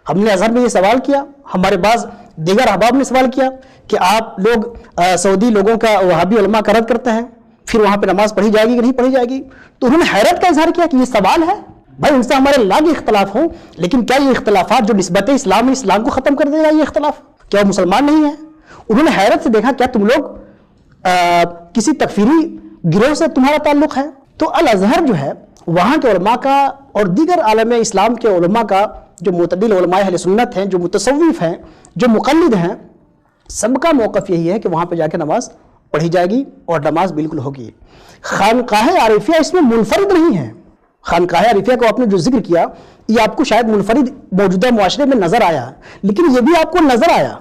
ہم نے اظہر میں یہ سوال کیا، ہمارے بعض دیگر احباب نے سوال کیا کہ آپ لوگ سعودی لوگوں کا وہابی علماء کا رد کرتے ہیں، پھر وہاں پہ نماز پڑھی جائے گی کہ نہیں پڑھی جائے گی؟ تو انہوں نے حیرت کا اظہار کیا کہ یہ سوال ہے؟ بھائی ان سے ہمارے لاکھ اختلاف ہوں، لیکن کیا یہ اختلافات جو نسبت اسلام میں اسلام کو ختم کر دے گا؟ یہ اختلاف کیا وہ مسلمان نہیں ہیں؟ انہوں نے حیرت سے دیکھا کیا تم لوگ کسی تکفیری گروہ سے تمہارا تعلق ہے؟ تو الازہر جو ہے وہاں کے علماء کا اور دیگر عالم اسلام کے علماء کا، جو معتدل علماء اہل سنت ہیں، جو متصوف ہیں، جو مقلد ہیں، سب کا موقف یہی ہے کہ وہاں پہ جا کے نماز پڑھی جائے گی اور نماز بالکل ہوگی۔ خانقاہ عارفیہ اس میں منفرد نہیں ہے۔ خانقاہ عارفیہ کو آپ نے جو ذکر کیا یہ آپ کو شاید منفرد موجودہ معاشرے میں نظر آیا، لیکن یہ بھی آپ کو نظر آیا،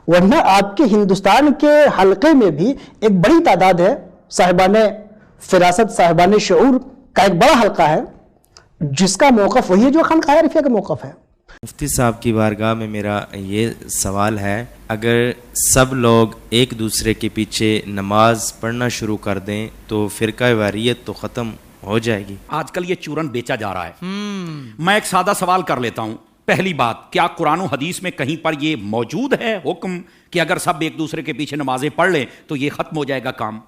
ورنہ آپ کے ہندوستان کے حلقے میں بھی ایک بڑی تعداد ہے، صاحبان فراست، صاحبان شعور کا ایک بڑا حلقہ ہے جس کا موقف وہی ہے جو خانقاہ عارفیہ کا موقف ہے۔ مفتی صاحب کی بارگاہ میں میرا یہ سوال ہے، اگر سب لوگ ایک دوسرے کے پیچھے نماز پڑھنا شروع کر دیں تو فرقہ واریت تو ختم ہو جائے گی؟ آج کل یہ چورن بیچا جا رہا ہے۔ میں ایک سادہ سوال کر لیتا ہوں۔ پہلی بات، کیا قرآن و حدیث میں کہیں پر یہ موجود ہے حکم کہ اگر سب ایک دوسرے کے پیچھے نمازیں پڑھ لیں تو یہ ختم ہو جائے گا کام؟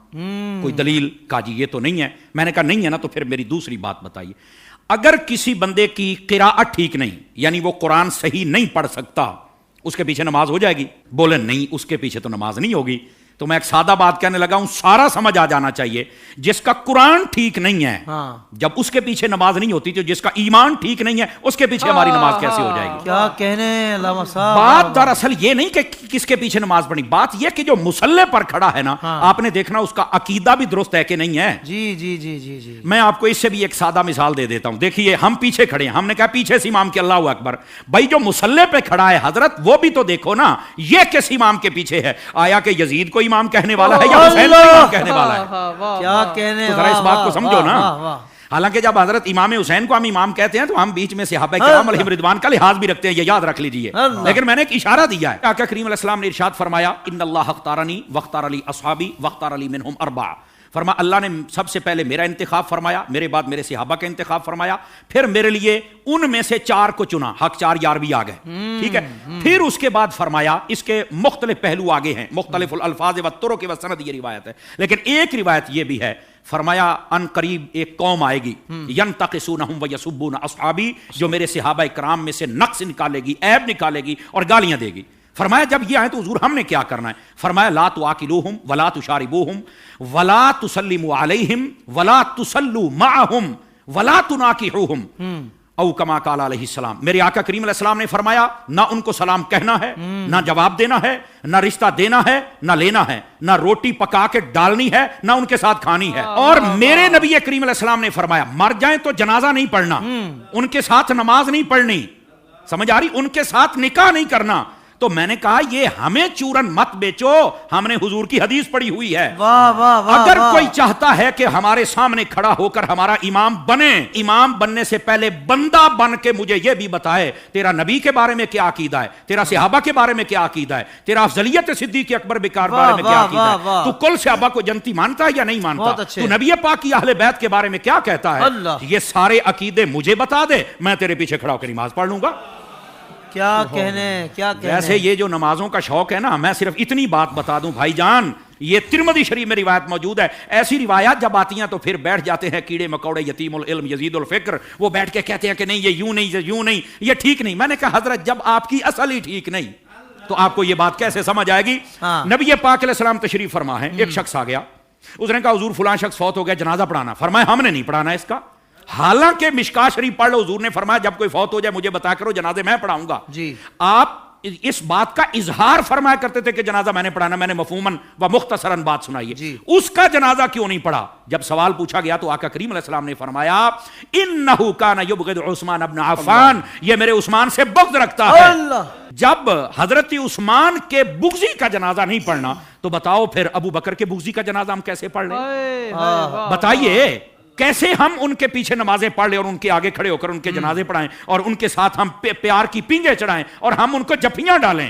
کوئی دلیل؟ کہا جی یہ تو نہیں ہے۔ میں نے کہا نہیں ہے نا، تو پھر میری دوسری بات بتائیے، اگر کسی بندے کی قراءت ٹھیک نہیں، یعنی وہ قرآن صحیح نہیں پڑھ سکتا، اس کے پیچھے نماز ہو جائے گی؟ بولے نہیں، اس کے پیچھے تو نماز نہیں ہوگی۔ تو میں ایک سادہ بات کہنے لگا ہوں، سارا سمجھ آ جانا چاہیے، جس کا قرآن ٹھیک نہیں ہے جب اس کے پیچھے نماز نہیں ہوتی، تو جس کا ایمان ٹھیک نہیں ہے اس کے پیچھے ہماری نماز کیسے ہو جائے گی؟ کیا کہنے علامہ صاحب۔ بات دراصل یہ نہیں کہ کس کے پیچھے نماز پڑھنی، بات یہ کہ جو مصلی پر کھڑا ہے نا، آپ نے دیکھنا اس کا عقیدہ بھی درست ہے کہ نہیں ہے۔ جی جی جی جی جی، میں آپ کو اس سے بھی ایک سادہ مثال دے دیتا ہوں۔ دیکھیے ہم پیچھے کھڑے ہیں، ہم نے کہا پیچھے سے امام کے اللہ اکبر، بھائی جو مصلی پہ کھڑا ہے حضرت وہ بھی تو دیکھو نا، یہ کس امام کے پیچھے ہے؟ آیا کہ یزید کو امام کہنے والا ہے یا حسین کو امام کہنے والا ہے؟ کیا کہنے، تو ذرا اس بات کو سمجھو نا۔ حالانکہ جب حضرت امام حسین کو ہم امام کہتے ہیں تو ہم بیچ میں صحابہ کرام علیہم رضوان کا لحاظ بھی رکھتے ہیں، یہ یاد رکھ لیجئے۔ لیکن میں نے ایک اشارہ دیا ہے، آقا کریم علیہ السلام نے ارشاد فرمایا ان اللہ اختارنی واختار لی اصحابی واختار لی منہم اربعہ، فرمایا اللہ نے سب سے پہلے میرا انتخاب فرمایا، میرے بعد میرے صحابہ کا انتخاب فرمایا، پھر میرے لیے ان میں سے 4 کو چنا، حق 4 یار بھی آ گئے، ٹھیک ہے۔ پھر اس کے بعد فرمایا، اس کے مختلف پہلو آگے ہیں، مختلف الالفاظ والطرق والسند، یہ روایت ہے، لیکن ایک روایت یہ بھی ہے، فرمایا ان قریب ایک قوم آئے گی ینتقصونہم ویسبون اصحابی، جو میرے صحابہ کرام میں سے نقص نکالے گی، عیب نکالے گی اور گالیاں دے گی۔ فرمایا جب یہ آئے تو حضور ہم نے کیا کرنا ہے؟ فرمایا لا تواکلوہم ولا تشاربوہم ولا تسلموا علیہم ولا تصلوا معہم ولا تناکحوہم، او کما قال علیہ السلام۔ میرے آقا کریم علیہ السلام نے فرمایا نہ ان کو سلام کہنا ہے، نہ جواب دینا ہے، نہ رشتہ دینا ہے، نہ لینا ہے، نہ روٹی پکا کے ڈالنی ہے، نہ ان کے ساتھ کھانی ہے۔ اور میرے نبی کریم علیہ السلام نے فرمایا مر جائیں تو جنازہ نہیں پڑھنا، ان کے ساتھ نماز نہیں پڑھنی، سمجھ آ رہی؟ ان کے ساتھ نکاح نہیں کرنا۔ تو میں نے کہا یہ ہمیں چورن مت بیچو، ہم نے حضور کی حدیث پڑھی ہوئی ہے۔ اگر کوئی چاہتا ہے کہ ہمارے سامنے کھڑا ہو کر ہمارا امام بنے، امام بننے سے پہلے بندہ بن کے مجھے یہ بھی بتائے تیرا نبی کے بارے میں کیا عقیدہ ہے، تیرا صحابہ کے بارے میں کیا عقیدہ ہے، تیرا افضلیت صدیق اکبر بکار بارے میں کیا عقیدہ ہے، تو کل صحابہ کو جنتی مانتا ہے یا نہیں مانتا، تو نبی پاک کی اہل بیت کے بارے میں کیا کہتا ہے، یہ سارے عقیدے مجھے بتا دے، میں تیرے پیچھے کھڑا ہو کر نماز پڑھ لوں گا۔ کیا کہنے، کیا کہنے۔ ویسے یہ جو نمازوں کا شوق ہے نا، میں صرف اتنی بات بتا دوں بھائی جان، یہ ترمذی شریف میں روایت موجود ہے، ایسی روایات جب آتی ہیں تو پھر بیٹھ جاتے ہیں کیڑے مکوڑے، یتیم العلم یزید الفکر، وہ بیٹھ کے کہتے ہیں کہ نہیں یہ یوں نہیں، یہ یوں نہیں، یہ ٹھیک نہیں۔ میں نے کہا حضرت جب آپ کی اصل ہی ٹھیک نہیں تو آپ کو یہ بات کیسے سمجھ آئے گی؟ نبی پاک علیہ السلام تشریف فرما ہے، ایک شخص آ گیا، اس نے کہا حضور فلاں شخص فوت ہو گیا، جنازہ پڑھانا۔ فرمایا ہم نے نہیں پڑھانا اس کا، حالانکہ مشکاہ شریف پڑھ لو، حضور نے فرمایا جب کوئی فوت ہو جائے مجھے بتا کرو، جنازے میں پڑھاؤں گا۔ جی آپ اس بات کا اظہار فرمایا کرتے تھے کہ جنازہ میں نے پڑھانا، میں نے مفہوماً و مختصراً بات سنائی، اس کا جنازہ کیوں نہیں پڑھا؟ جب سوال پوچھا گیا تو آقا کریم علیہ السلام نے فرمایا انہ کان یبغض عثمان ابن عفان، یہ میرے عثمان سے بغض رکھتا ہے۔ جب حضرت عثمان کے بغضی کا جنازہ نہیں پڑھنا تو بتاؤ پھر ابو بکر کے بغضی کا جنازہ ہم کیسے پڑھ لیں؟ بتائیے کیسے ہم ان کے پیچھے نمازیں پڑھ لیں اور ان کے آگے کھڑے ہو کر ان کے جنازے پڑھائیں اور ان کے ساتھ ہم پیار کی پینگیں چڑھائیں اور ہم ان کو جفیاں ڈالیں؟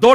2